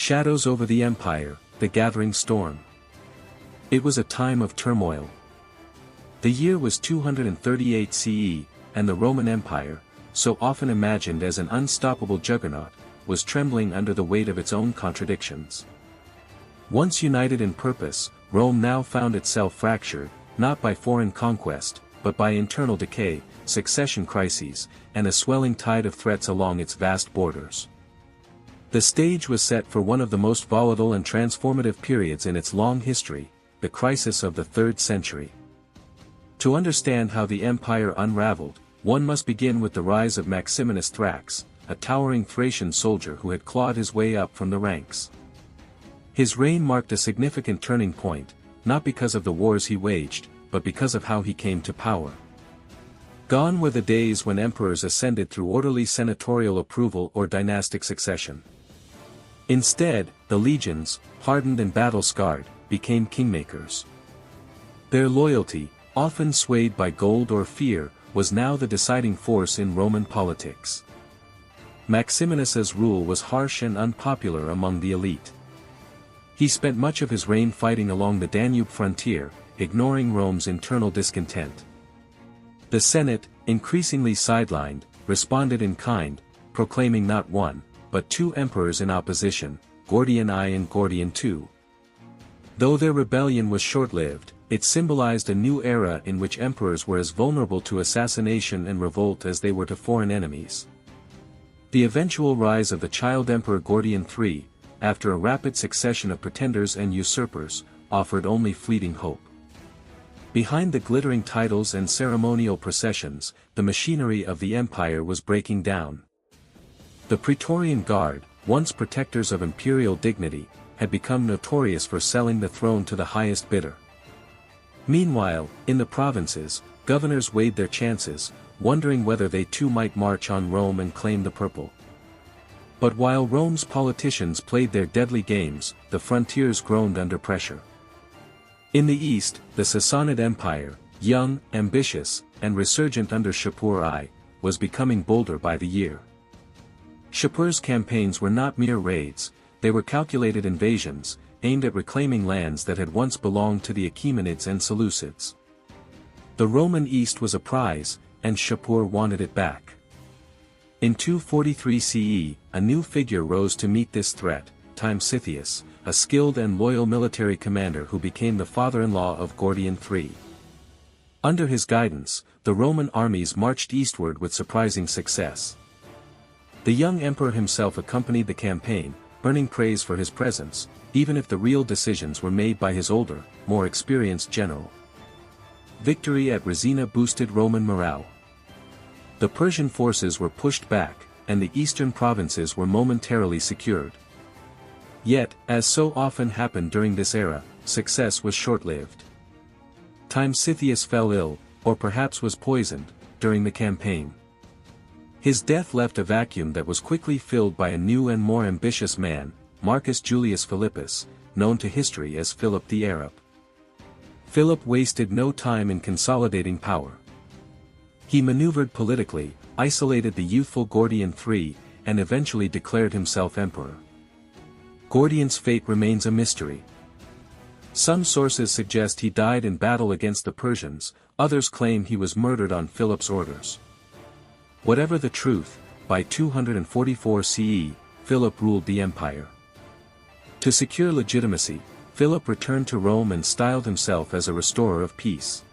Shadows over the empire, the gathering storm. It was a time of turmoil. The year was 238 CE, and the Roman Empire, so often imagined as an unstoppable juggernaut, was trembling under the weight of its own contradictions. Once united in purpose, Rome now found itself fractured, not by foreign conquest, but by internal decay, succession crises, and a swelling tide of threats along its vast borders. The stage was set for one of the most volatile and transformative periods in its long history, the crisis of the 3rd century. To understand how the empire unraveled, one must begin with the rise of Maximinus Thrax, a towering Thracian soldier who had clawed his way up from the ranks. His reign marked a significant turning point, not because of the wars he waged, but because of how he came to power. Gone were the days when emperors ascended through orderly senatorial approval or dynastic succession. Instead, the legions, hardened and battle-scarred, became kingmakers. Their loyalty, often swayed by gold or fear, was now the deciding force in Roman politics. Maximinus's rule was harsh and unpopular among the elite. He spent much of his reign fighting along the Danube frontier, ignoring Rome's internal discontent. The Senate, increasingly sidelined, responded in kind, proclaiming not one, but 2 emperors in opposition, Gordian I and Gordian II. Though their rebellion was short-lived, it symbolized a new era in which emperors were as vulnerable to assassination and revolt as they were to foreign enemies. The eventual rise of the child emperor Gordian III, after a rapid succession of pretenders and usurpers, offered only fleeting hope. Behind the glittering titles and ceremonial processions, the machinery of the empire was breaking down. The Praetorian Guard, once protectors of imperial dignity, had become notorious for selling the throne to the highest bidder. Meanwhile, in the provinces, governors weighed their chances, wondering whether they too might march on Rome and claim the purple. But while Rome's politicians played their deadly games, the frontiers groaned under pressure. In the east, the Sassanid Empire, young, ambitious, and resurgent under Shapur I, was becoming bolder by the year. Shapur's campaigns were not mere raids, they were calculated invasions, aimed at reclaiming lands that had once belonged to the Achaemenids and Seleucids. The Roman East was a prize, and Shapur wanted it back. In 243 CE, a new figure rose to meet this threat, Timesitheus, a skilled and loyal military commander who became the father-in-law of Gordian III. Under his guidance, the Roman armies marched eastward with surprising success. The young emperor himself accompanied the campaign, earning praise for his presence, even if the real decisions were made by his older, more experienced general. Victory at Resina boosted Roman morale. The Persian forces were pushed back, and the eastern provinces were momentarily secured. Yet, as so often happened during this era, success was short-lived. Timesitheus fell ill, or perhaps was poisoned, during the campaign. His death left a vacuum that was quickly filled by a new and more ambitious man, Marcus Julius Philippus, known to history as Philip the Arab. Philip wasted no time in consolidating power. He maneuvered politically, isolated the youthful Gordian III, and eventually declared himself emperor. Gordian's fate remains a mystery. Some sources suggest he died in battle against the Persians, others claim he was murdered on Philip's orders. Whatever the truth, by 244 CE, Philip ruled the empire. To secure legitimacy, Philip returned to Rome and styled himself as a restorer of peace.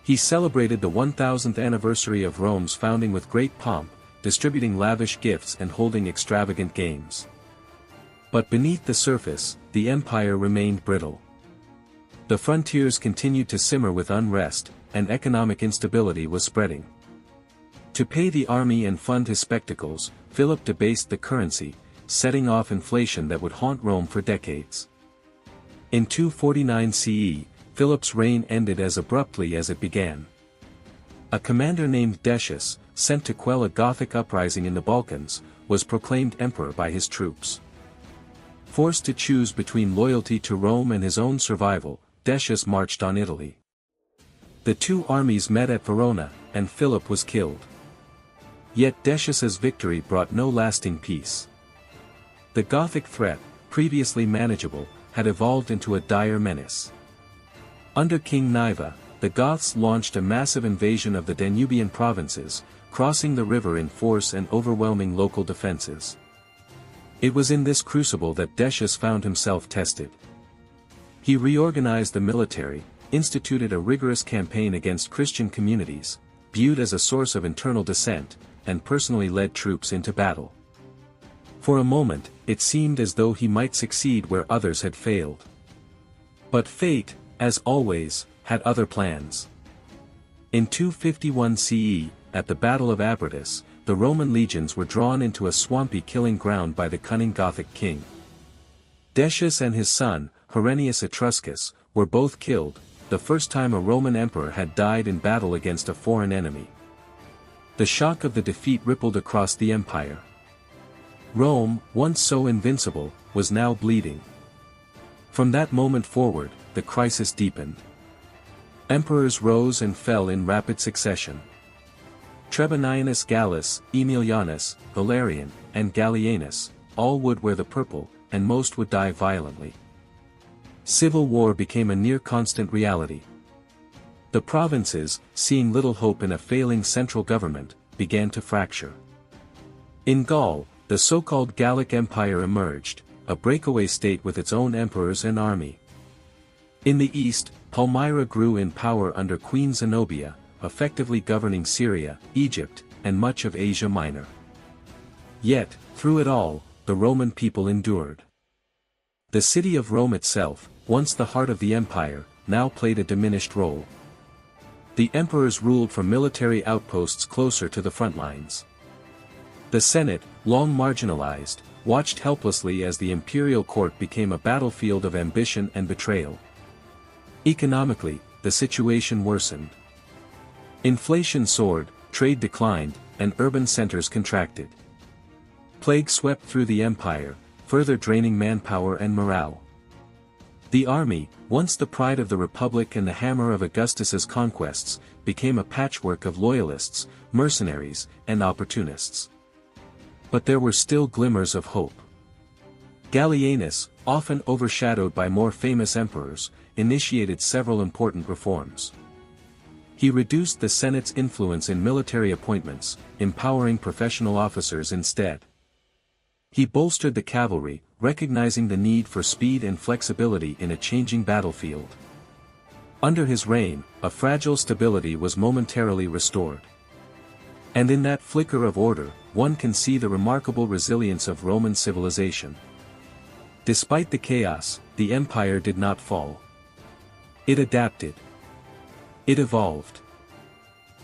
He celebrated the 1000th anniversary of Rome's founding with great pomp, distributing lavish gifts and holding extravagant games. But beneath the surface, the empire remained brittle. The frontiers continued to simmer with unrest, and economic instability was spreading. To pay the army and fund his spectacles, Philip debased the currency, setting off inflation that would haunt Rome for decades. In 249 CE, Philip's reign ended as abruptly as it began. A commander named Decius, sent to quell a Gothic uprising in the Balkans, was proclaimed emperor by his troops. Forced to choose between loyalty to Rome and his own survival, Decius marched on Italy. The two armies met at Verona, and Philip was killed. Yet Decius's victory brought no lasting peace. The Gothic threat, previously manageable, had evolved into a dire menace. Under King Niva, the Goths launched a massive invasion of the Danubian provinces, crossing the river in force and overwhelming local defenses. It was in this crucible that Decius found himself tested. He reorganized the military, instituted a rigorous campaign against Christian communities, viewed as a source of internal dissent, and personally led troops into battle. For a moment, it seemed as though he might succeed where others had failed. But fate, as always, had other plans. In 251 CE, at the Battle of Abritus, the Roman legions were drawn into a swampy killing ground by the cunning Gothic king. Decius and his son, Herennius Etruscus, were both killed, the first time a Roman emperor had died in battle against a foreign enemy. The shock of the defeat rippled across the empire. Rome, once so invincible, was now bleeding. From that moment forward, the crisis deepened. Emperors rose and fell in rapid succession. Trebonianus Gallus, Aemilianus, Valerian, and Gallienus, all would wear the purple, and most would die violently. Civil war became a near-constant reality. The provinces, seeing little hope in a failing central government, began to fracture. In Gaul, the so-called Gallic Empire emerged, a breakaway state with its own emperors and army. In the east, Palmyra grew in power under Queen Zenobia, effectively governing Syria, Egypt, and much of Asia Minor. Yet, through it all, the Roman people endured. The city of Rome itself, once the heart of the empire, now played a diminished role. The emperors ruled from military outposts closer to the front lines. The Senate, long marginalized, watched helplessly as the imperial court became a battlefield of ambition and betrayal. Economically, the situation worsened. Inflation soared, trade declined, and urban centers contracted. Plague swept through the empire, further draining manpower and morale. The army, once the pride of the Republic and the hammer of Augustus's conquests, became a patchwork of loyalists, mercenaries, and opportunists. But there were still glimmers of hope. Gallienus, often overshadowed by more famous emperors, initiated several important reforms. He reduced the Senate's influence in military appointments, empowering professional officers instead. He bolstered the cavalry, recognizing the need for speed and flexibility in a changing battlefield. Under his reign, a fragile stability was momentarily restored. And in that flicker of order, one can see the remarkable resilience of Roman civilization. Despite the chaos, the empire did not fall. It adapted. It evolved.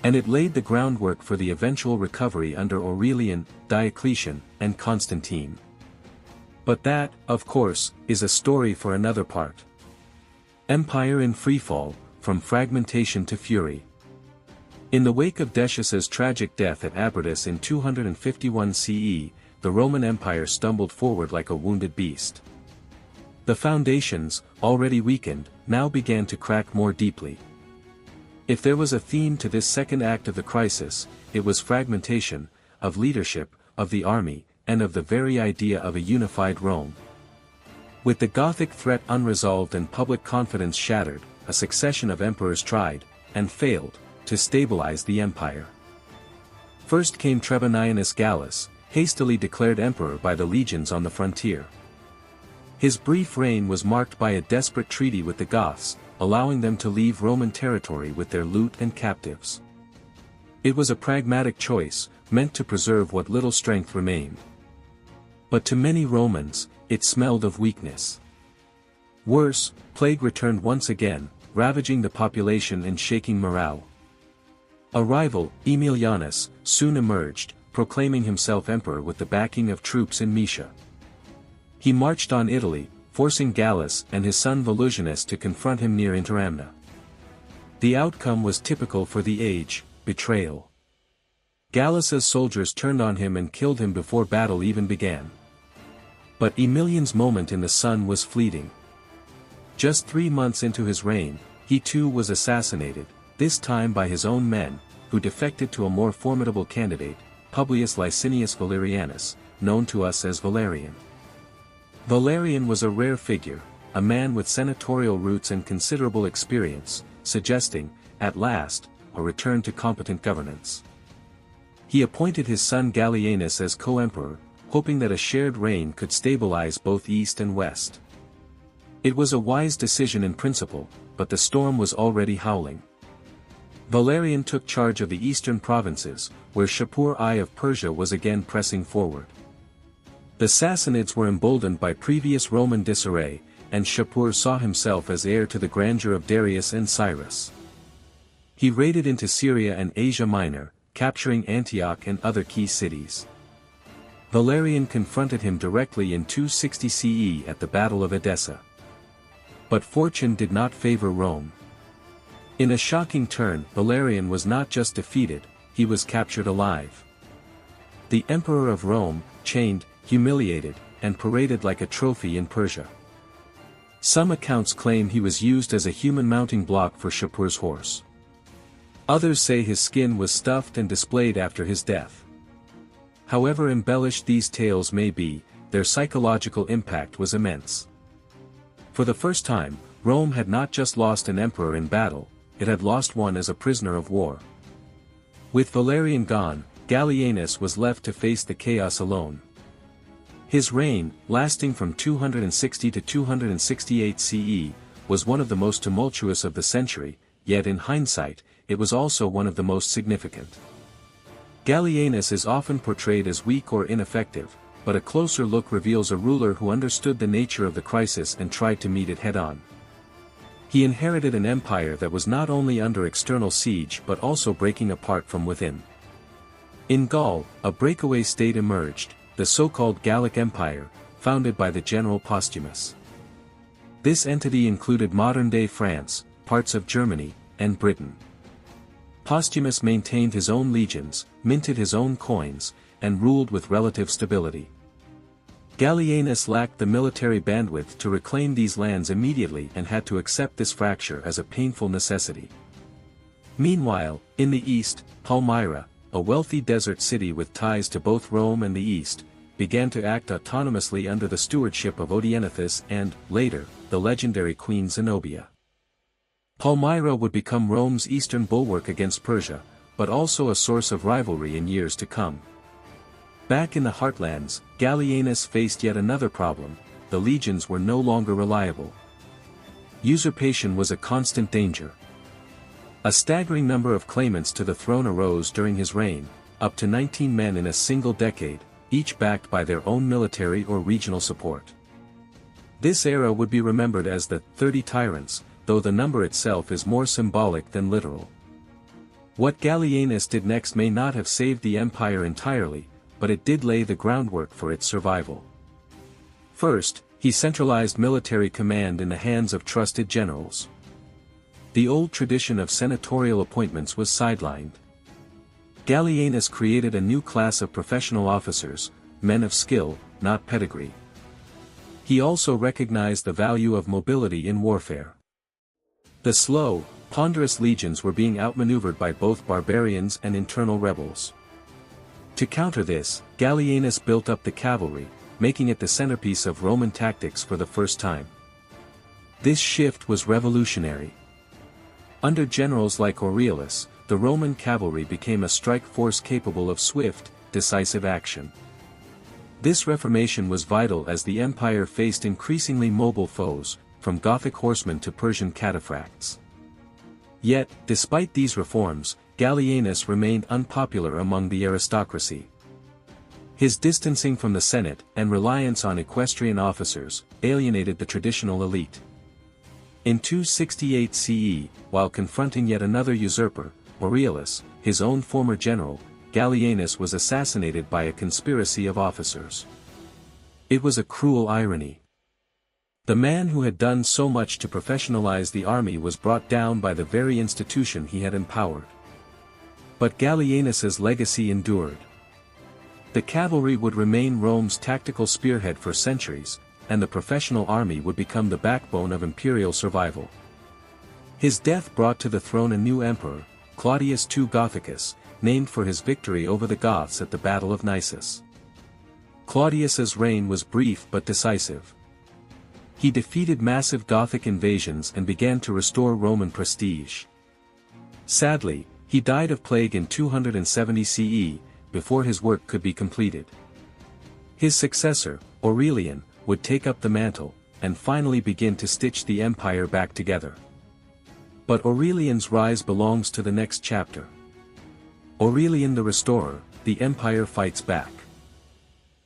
And it laid the groundwork for the eventual recovery under Aurelian, Diocletian, and Constantine. But that, of course, is a story for another part. Empire in freefall, from fragmentation to fury. In the wake of Decius's tragic death at Abritus in 251 CE, the Roman Empire stumbled forward like a wounded beast. The foundations, already weakened, now began to crack more deeply. If there was a theme to this second act of the crisis, it was fragmentation, of leadership, of the army, and of the very idea of a unified Rome. With the Gothic threat unresolved and public confidence shattered, a succession of emperors tried, and failed, to stabilize the empire. First came Trebonianus Gallus, hastily declared emperor by the legions on the frontier. His brief reign was marked by a desperate treaty with the Goths, allowing them to leave Roman territory with their loot and captives. It was a pragmatic choice, meant to preserve what little strength remained. But to many Romans, it smelled of weakness. Worse, plague returned once again, ravaging the population and shaking morale. A rival, Aemilianus, soon emerged, proclaiming himself emperor with the backing of troops in Moesia. He marched on Italy, forcing Gallus and his son Volusianus to confront him near Interamna. The outcome was typical for the age: betrayal. Gallus's soldiers turned on him and killed him before battle even began. But Aemilian's moment in the sun was fleeting. Just 3 months into his reign, he too was assassinated, this time by his own men, who defected to a more formidable candidate, Publius Licinius Valerianus, known to us as Valerian. Valerian was a rare figure, a man with senatorial roots and considerable experience, suggesting, at last, a return to competent governance. He appointed his son Gallienus as co-emperor, hoping that a shared reign could stabilize both East and West. It was a wise decision in principle, but the storm was already howling. Valerian took charge of the eastern provinces, where Shapur I of Persia was again pressing forward. The Sassanids were emboldened by previous Roman disarray, and Shapur saw himself as heir to the grandeur of Darius and Cyrus. He raided into Syria and Asia Minor, capturing Antioch and other key cities. Valerian confronted him directly in 260 CE at the Battle of Edessa. But fortune did not favor Rome. In a shocking turn, Valerian was not just defeated, he was captured alive. The Emperor of Rome, chained, humiliated, and paraded like a trophy in Persia. Some accounts claim he was used as a human mounting block for Shapur's horse. Others say his skin was stuffed and displayed after his death. However embellished these tales may be, their psychological impact was immense. For the first time, Rome had not just lost an emperor in battle, it had lost one as a prisoner of war. With Valerian gone, Gallienus was left to face the chaos alone. His reign, lasting from 260 to 268 CE, was one of the most tumultuous of the century, yet in hindsight, it was also one of the most significant. Gallienus is often portrayed as weak or ineffective, but a closer look reveals a ruler who understood the nature of the crisis and tried to meet it head-on. He inherited an empire that was not only under external siege but also breaking apart from within. In Gaul, a breakaway state emerged, the so-called Gallic Empire, founded by the general Postumus. This entity included modern-day France, parts of Germany, and Britain. Postumus maintained his own legions, minted his own coins, and ruled with relative stability. Gallienus lacked the military bandwidth to reclaim these lands immediately and had to accept this fracture as a painful necessity. Meanwhile, in the east, Palmyra, a wealthy desert city with ties to both Rome and the East, began to act autonomously under the stewardship of Odenathus and, later, the legendary Queen Zenobia. Palmyra would become Rome's eastern bulwark against Persia, but also a source of rivalry in years to come. Back in the heartlands, Gallienus faced yet another problem: the legions were no longer reliable. Usurpation was a constant danger. A staggering number of claimants to the throne arose during his reign, up to 19 men in a single decade, each backed by their own military or regional support. This era would be remembered as the 30 Tyrants, though the number itself is more symbolic than literal. What Gallienus did next may not have saved the empire entirely, but it did lay the groundwork for its survival. First, he centralized military command in the hands of trusted generals. The old tradition of senatorial appointments was sidelined. Gallienus created a new class of professional officers, men of skill, not pedigree. He also recognized the value of mobility in warfare. The slow, ponderous legions were being outmaneuvered by both barbarians and internal rebels. To counter this, Gallienus built up the cavalry, making it the centerpiece of Roman tactics for the first time. This shift was revolutionary. Under generals like Aurelius, the Roman cavalry became a strike force capable of swift, decisive action. This reformation was vital as the empire faced increasingly mobile foes, from Gothic horsemen to Persian cataphracts. Yet, despite these reforms, Gallienus remained unpopular among the aristocracy. His distancing from the Senate and reliance on equestrian officers alienated the traditional elite. In 268 CE, while confronting yet another usurper, Aurelius, his own former general, Gallienus was assassinated by a conspiracy of officers. It was a cruel irony. The man who had done so much to professionalize the army was brought down by the very institution he had empowered. But Gallienus's legacy endured. The cavalry would remain Rome's tactical spearhead for centuries, and the professional army would become the backbone of imperial survival. His death brought to the throne a new emperor, Claudius II Gothicus, named for his victory over the Goths at the Battle of Nisus. Claudius's reign was brief but decisive. He defeated massive Gothic invasions and began to restore Roman prestige. Sadly, he died of plague in 270 CE, before his work could be completed. His successor, Aurelian, would take up the mantle, and finally begin to stitch the empire back together. But Aurelian's rise belongs to the next chapter. Aurelian the Restorer, the empire fights back.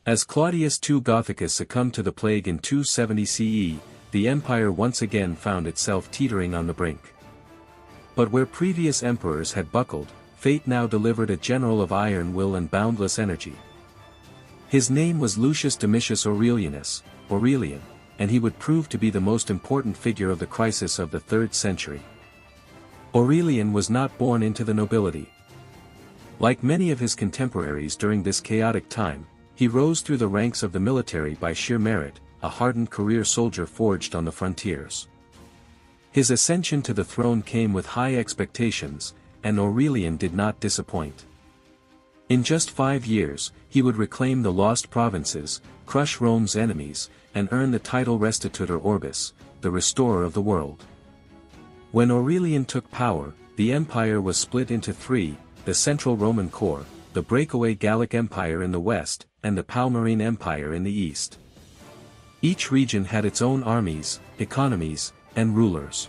As Claudius II Gothicus succumbed to the plague in 270 CE, the empire once again found itself teetering on the brink. But where previous emperors had buckled, fate now delivered a general of iron will and boundless energy. His name was Lucius Domitius Aurelianus, Aurelian, and he would prove to be the most important figure of the crisis of the 3rd century. Aurelian was not born into the nobility. Like many of his contemporaries during this chaotic time, he rose through the ranks of the military by sheer merit, a hardened career soldier forged on the frontiers. His ascension to the throne came with high expectations, and Aurelian did not disappoint. In just 5 years, he would reclaim the lost provinces, crush Rome's enemies, and earn the title Restitutor Orbis, the restorer of the world. When Aurelian took power, the empire was split into 3, the Central Roman Core, the breakaway Gallic Empire in the west, and the Palmyrene Empire in the east. Each region had its own armies, economies, and rulers.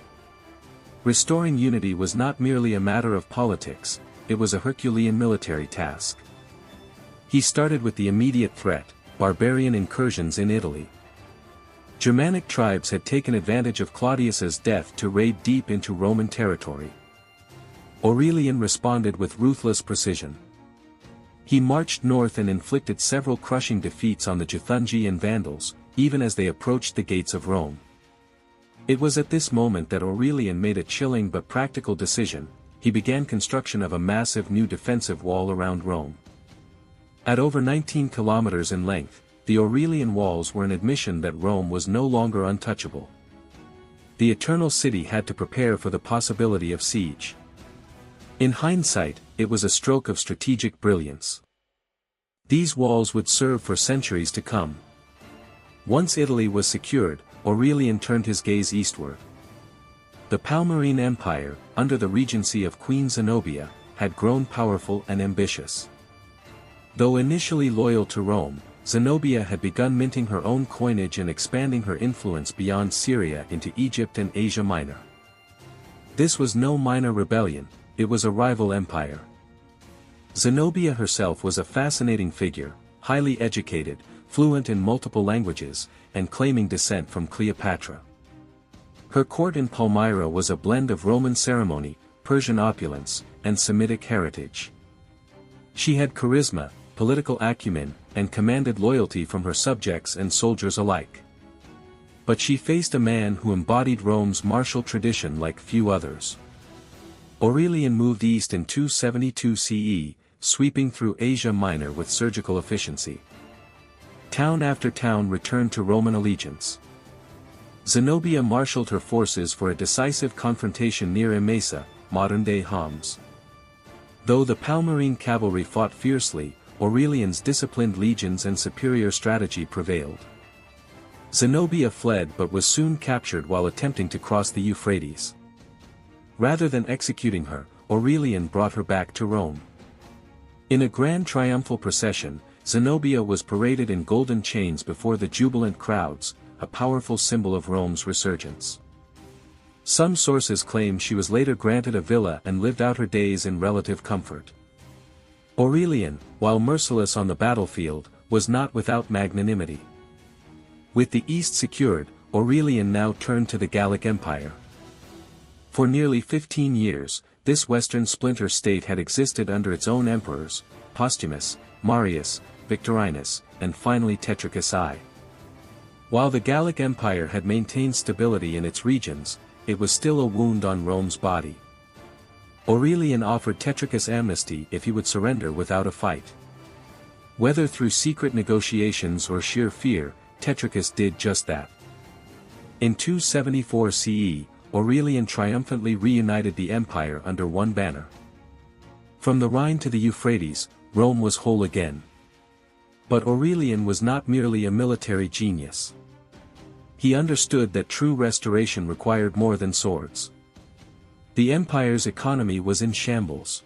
Restoring unity was not merely a matter of politics, it was a Herculean military task. He started with the immediate threat, barbarian incursions in Italy. Germanic tribes had taken advantage of Claudius's death to raid deep into Roman territory. Aurelian responded with ruthless precision. He marched north and inflicted several crushing defeats on the Juthungi and Vandals, even as they approached the gates of Rome. It was at this moment that Aurelian made a chilling but practical decision. He began construction of a massive new defensive wall around Rome. At over 19 kilometers in length, the Aurelian walls were an admission that Rome was no longer untouchable. The Eternal City had to prepare for the possibility of siege. In hindsight, it was a stroke of strategic brilliance. These walls would serve for centuries to come. Once Italy was secured, Aurelian turned his gaze eastward. The Palmyrene Empire, under the regency of Queen Zenobia, had grown powerful and ambitious. Though initially loyal to Rome, Zenobia had begun minting her own coinage and expanding her influence beyond Syria into Egypt and Asia Minor. This was no minor rebellion, it was a rival empire. Zenobia herself was a fascinating figure, highly educated, fluent in multiple languages, and claiming descent from Cleopatra. Her court in Palmyra was a blend of Roman ceremony, Persian opulence, and Semitic heritage. She had charisma, political acumen, and commanded loyalty from her subjects and soldiers alike. But she faced a man who embodied Rome's martial tradition like few others. Aurelian moved east in 272 CE, sweeping through Asia Minor with surgical efficiency. Town after town returned to Roman allegiance. Zenobia marshaled her forces for a decisive confrontation near Emesa, modern-day Homs. Though the Palmyrene cavalry fought fiercely, Aurelian's disciplined legions and superior strategy prevailed. Zenobia fled but was soon captured while attempting to cross the Euphrates. Rather than executing her, Aurelian brought her back to Rome. In a grand triumphal procession, Zenobia was paraded in golden chains before the jubilant crowds, a powerful symbol of Rome's resurgence. Some sources claim she was later granted a villa and lived out her days in relative comfort. Aurelian, while merciless on the battlefield, was not without magnanimity. With the East secured, Aurelian now turned to the Gallic Empire. For nearly 15 years, this western splinter state had existed under its own emperors, Postumus, Marius, Victorinus, and finally Tetricus I. While the Gallic Empire had maintained stability in its regions, it was still a wound on Rome's body. Aurelian offered Tetricus amnesty if he would surrender without a fight. Whether through secret negotiations or sheer fear, Tetricus did just that. In 274 CE, Aurelian triumphantly reunited the empire under one banner. From the Rhine to the Euphrates, Rome was whole again. But Aurelian was not merely a military genius. He understood that true restoration required more than swords. The empire's economy was in shambles.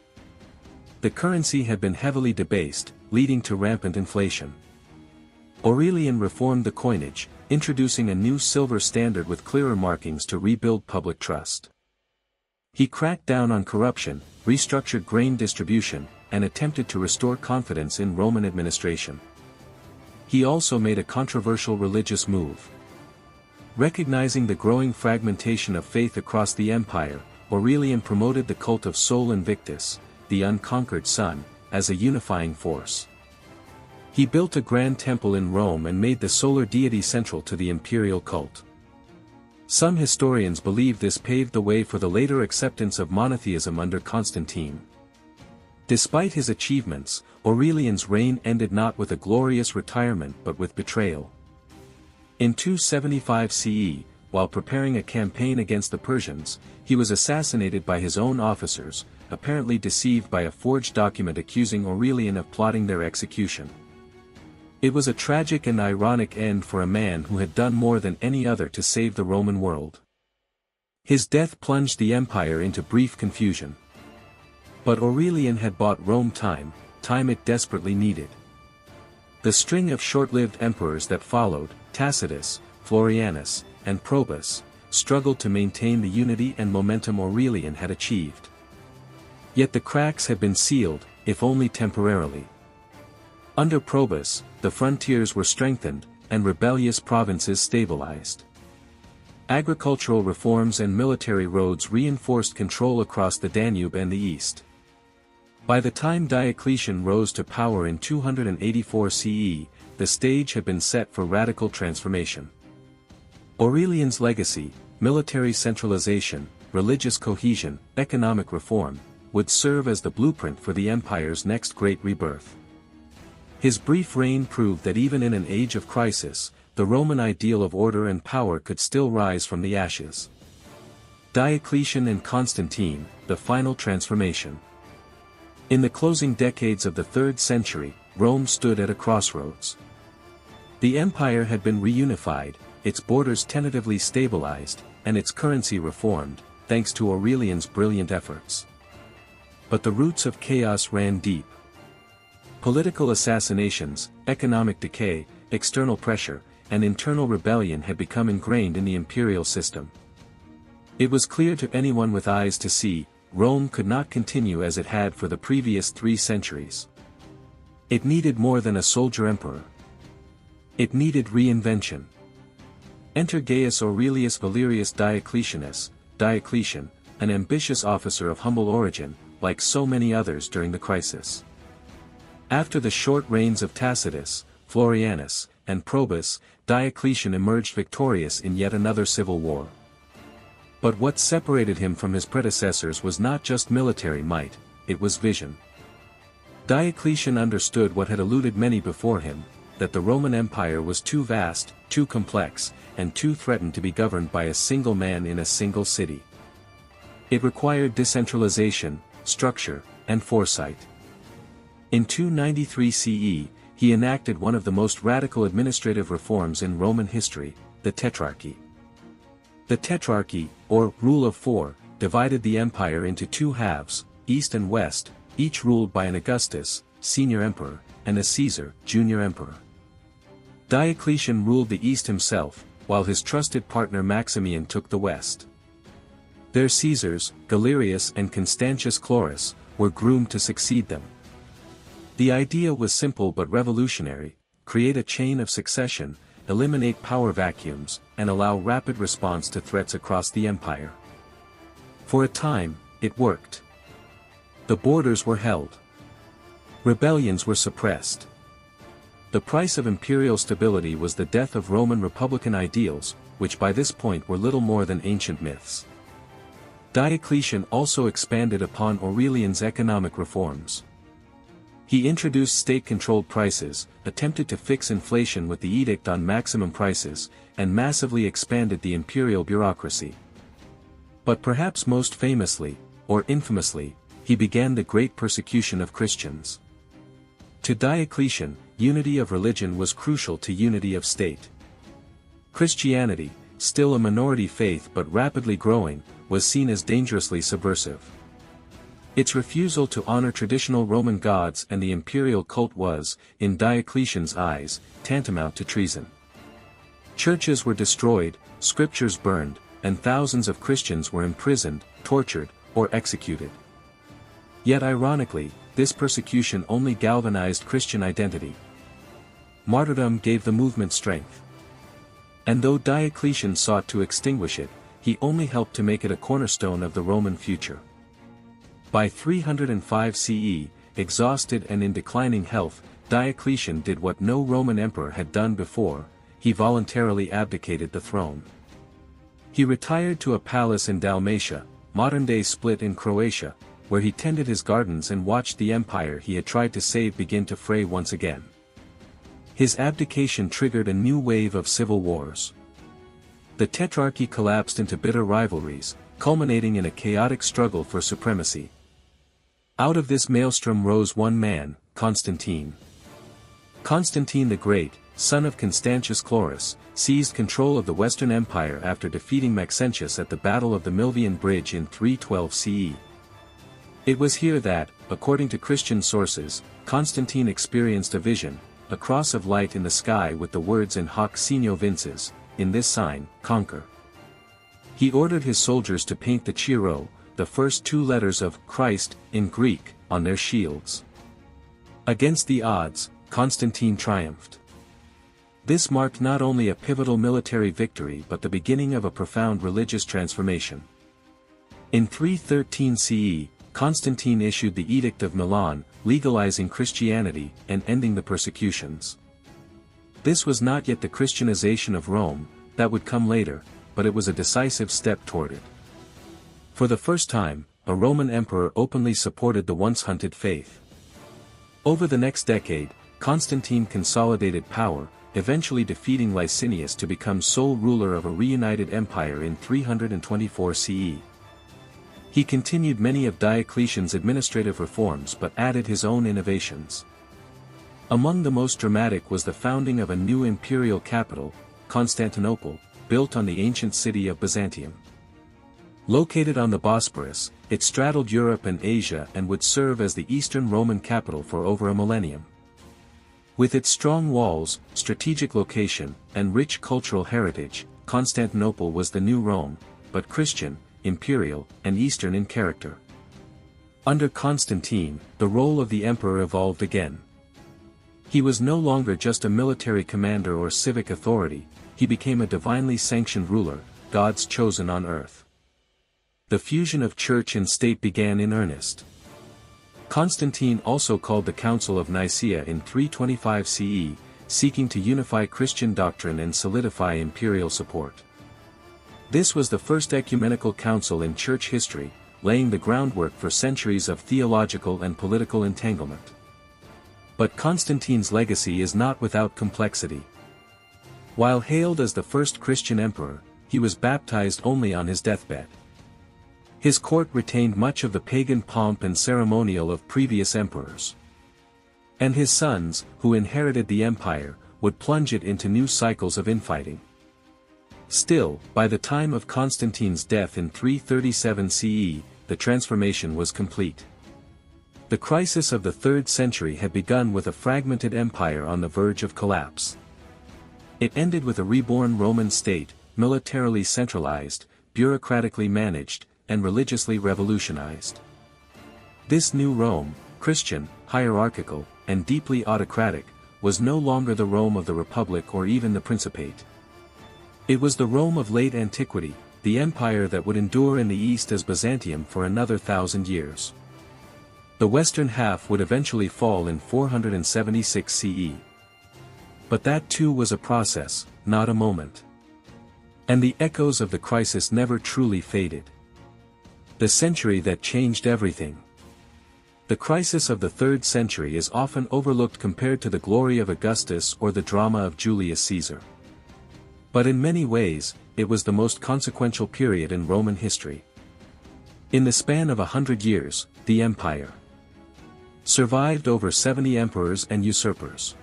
The currency had been heavily debased, leading to rampant inflation. Aurelian reformed the coinage, introducing a new silver standard with clearer markings to rebuild public trust. He cracked down on corruption, restructured grain distribution, and attempted to restore confidence in Roman administration. He also made a controversial religious move. Recognizing the growing fragmentation of faith across the empire, Aurelian promoted the cult of Sol Invictus, the unconquered sun, as a unifying force. He built a grand temple in Rome and made the solar deity central to the imperial cult. Some historians believe this paved the way for the later acceptance of monotheism under Constantine. Despite his achievements, Aurelian's reign ended not with a glorious retirement but with betrayal. In 275 CE, while preparing a campaign against the Persians, he was assassinated by his own officers, apparently deceived by a forged document accusing Aurelian of plotting their execution. It was a tragic and ironic end for a man who had done more than any other to save the Roman world. His death plunged the empire into brief confusion. But Aurelian had bought Rome time it desperately needed. The string of short-lived emperors that followed, Tacitus, Florianus, and Probus, struggled to maintain the unity and momentum Aurelian had achieved. Yet the cracks had been sealed, if only temporarily. Under Probus, the frontiers were strengthened, and rebellious provinces stabilized. Agricultural reforms and military roads reinforced control across the Danube and the east. By the time Diocletian rose to power in 284 CE, the stage had been set for radical transformation. Aurelian's legacy, military centralization, religious cohesion, economic reform, would serve as the blueprint for the empire's next great rebirth. His brief reign proved that even in an age of crisis, the Roman ideal of order and power could still rise from the ashes. Diocletian and Constantine, the final transformation. In the closing decades of the 3rd century, Rome stood at a crossroads. The empire had been reunified, its borders tentatively stabilized, and its currency reformed, thanks to Aurelian's brilliant efforts. But the roots of chaos ran deep. Political assassinations, economic decay, external pressure, and internal rebellion had become ingrained in the imperial system. It was clear to anyone with eyes to see, Rome could not continue as it had for the previous 3 centuries. It needed more than a soldier emperor. It needed reinvention. Enter Gaius Aurelius Valerius Diocletianus, Diocletian, an ambitious officer of humble origin, like so many others during the crisis. After the short reigns of Tacitus, Florianus, and Probus, Diocletian emerged victorious in yet another civil war. But what separated him from his predecessors was not just military might, it was vision. Diocletian understood what had eluded many before him, that the Roman Empire was too vast, too complex, and too threatened to be governed by a single man in a single city. It required decentralization, structure, and foresight. In 293 CE, he enacted one of the most radical administrative reforms in Roman history, the Tetrarchy. The Tetrarchy, or rule of 4, divided the empire into 2 halves, east and west, each ruled by an Augustus, senior emperor, and a Caesar, junior emperor. Diocletian ruled the east himself, while his trusted partner Maximian took the west. Their Caesars, Galerius and Constantius Chlorus, were groomed to succeed them. The idea was simple but revolutionary: create a chain of succession, eliminate power vacuums, and allow rapid response to threats across the empire. For a time, it worked. The borders were held. Rebellions were suppressed. The price of imperial stability was the death of Roman republican ideals, which by this point were little more than ancient myths. Diocletian also expanded upon Aurelian's economic reforms. He introduced state-controlled prices, attempted to fix inflation with the edict on maximum prices, and massively expanded the imperial bureaucracy. But perhaps most famously, or infamously, he began the great persecution of Christians. To Diocletian, unity of religion was crucial to unity of state. Christianity, still a minority faith but rapidly growing, was seen as dangerously subversive. Its refusal to honor traditional Roman gods and the imperial cult was, in Diocletian's eyes, tantamount to treason. Churches were destroyed, scriptures burned, and thousands of Christians were imprisoned, tortured, or executed. Yet ironically, this persecution only galvanized Christian identity. Martyrdom gave the movement strength. And though Diocletian sought to extinguish it, he only helped to make it a cornerstone of the Roman future. By 305 CE, exhausted and in declining health, Diocletian did what no Roman emperor had done before: he voluntarily abdicated the throne. He retired to a palace in Dalmatia, modern-day Split in Croatia, where he tended his gardens and watched the empire he had tried to save begin to fray once again. His abdication triggered a new wave of civil wars. The Tetrarchy collapsed into bitter rivalries, culminating in a chaotic struggle for supremacy. Out of this maelstrom rose one man, Constantine. Constantine the Great, son of Constantius Chlorus, seized control of the Western Empire after defeating Maxentius at the Battle of the Milvian Bridge in 312 CE. It was here that, according to Christian sources, Constantine experienced a vision, a cross of light in the sky with the words in hoc signo vinces, in this sign, conquer. He ordered his soldiers to paint the Chi-Rho, the first two letters of Christ, in Greek, on their shields. Against the odds, Constantine triumphed. This marked not only a pivotal military victory but the beginning of a profound religious transformation. In 313 CE, Constantine issued the Edict of Milan, legalizing Christianity and ending the persecutions. This was not yet the Christianization of Rome, that would come later, but it was a decisive step toward it. For the first time, a Roman emperor openly supported the once-hunted faith. Over the next decade, Constantine consolidated power, eventually defeating Licinius to become sole ruler of a reunited empire in 324 CE. He continued many of Diocletian's administrative reforms but added his own innovations. Among the most dramatic was the founding of a new imperial capital, Constantinople, built on the ancient city of Byzantium. Located on the Bosporus, it straddled Europe and Asia and would serve as the Eastern Roman capital for over a millennium. With its strong walls, strategic location, and rich cultural heritage, Constantinople was the new Rome, but Christian, imperial, and Eastern in character. Under Constantine, the role of the emperor evolved again. He was no longer just a military commander or civic authority, he became a divinely sanctioned ruler, God's chosen on earth. The fusion of church and state began in earnest. Constantine also called the Council of Nicaea in 325 CE, seeking to unify Christian doctrine and solidify imperial support. This was the first ecumenical council in church history, laying the groundwork for centuries of theological and political entanglement. But Constantine's legacy is not without complexity. While hailed as the first Christian emperor, he was baptized only on his deathbed. His court retained much of the pagan pomp and ceremonial of previous emperors. And his sons, who inherited the empire, would plunge it into new cycles of infighting. Still, by the time of Constantine's death in 337 CE, the transformation was complete. The crisis of the 3rd century had begun with a fragmented empire on the verge of collapse. It ended with a reborn Roman state, militarily centralized, bureaucratically managed, and religiously revolutionized. This new Rome, Christian, hierarchical, and deeply autocratic, was no longer the Rome of the Republic or even the Principate. It was the Rome of late antiquity, the empire that would endure in the east as Byzantium for another 1,000 years. The western half would eventually fall in 476 CE. But that too was a process, not a moment. And the echoes of the crisis never truly faded. The century that changed everything. The crisis of the 3rd century is often overlooked compared to the glory of Augustus or the drama of Julius Caesar. But in many ways, it was the most consequential period in Roman history. In the span of 100 years, the empire survived over 70 emperors and usurpers.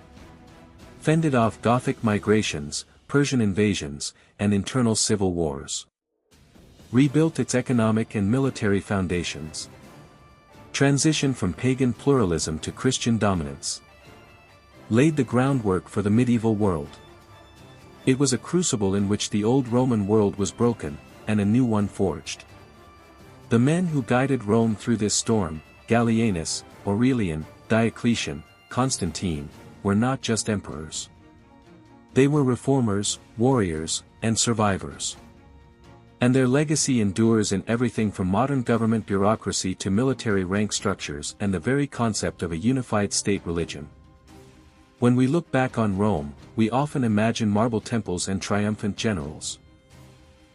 fended off Gothic migrations, Persian invasions, and internal civil wars. Rebuilt its economic and military foundations. Transitioned from pagan pluralism to Christian dominance. Laid the groundwork for the medieval world. It was a crucible in which the old Roman world was broken, and a new one forged. The men who guided Rome through this storm, Gallienus, Aurelian, Diocletian, Constantine, were not just emperors. They were reformers, warriors, and survivors. And their legacy endures in everything from modern government bureaucracy to military rank structures and the very concept of a unified state religion. When we look back on Rome, we often imagine marble temples and triumphant generals.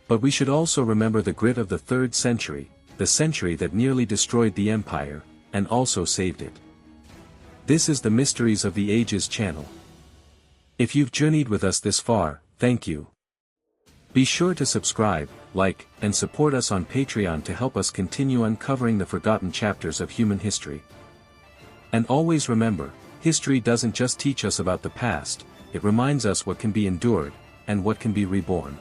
But we should also remember the grit of the 3rd century, the century that nearly destroyed the empire, and also saved it. This is the Mysteries of the Ages channel. If you've journeyed with us this far, thank you. Be sure to subscribe, like, and support us on Patreon to help us continue uncovering the forgotten chapters of human history. And always remember, history doesn't just teach us about the past, it reminds us what can be endured, and what can be reborn.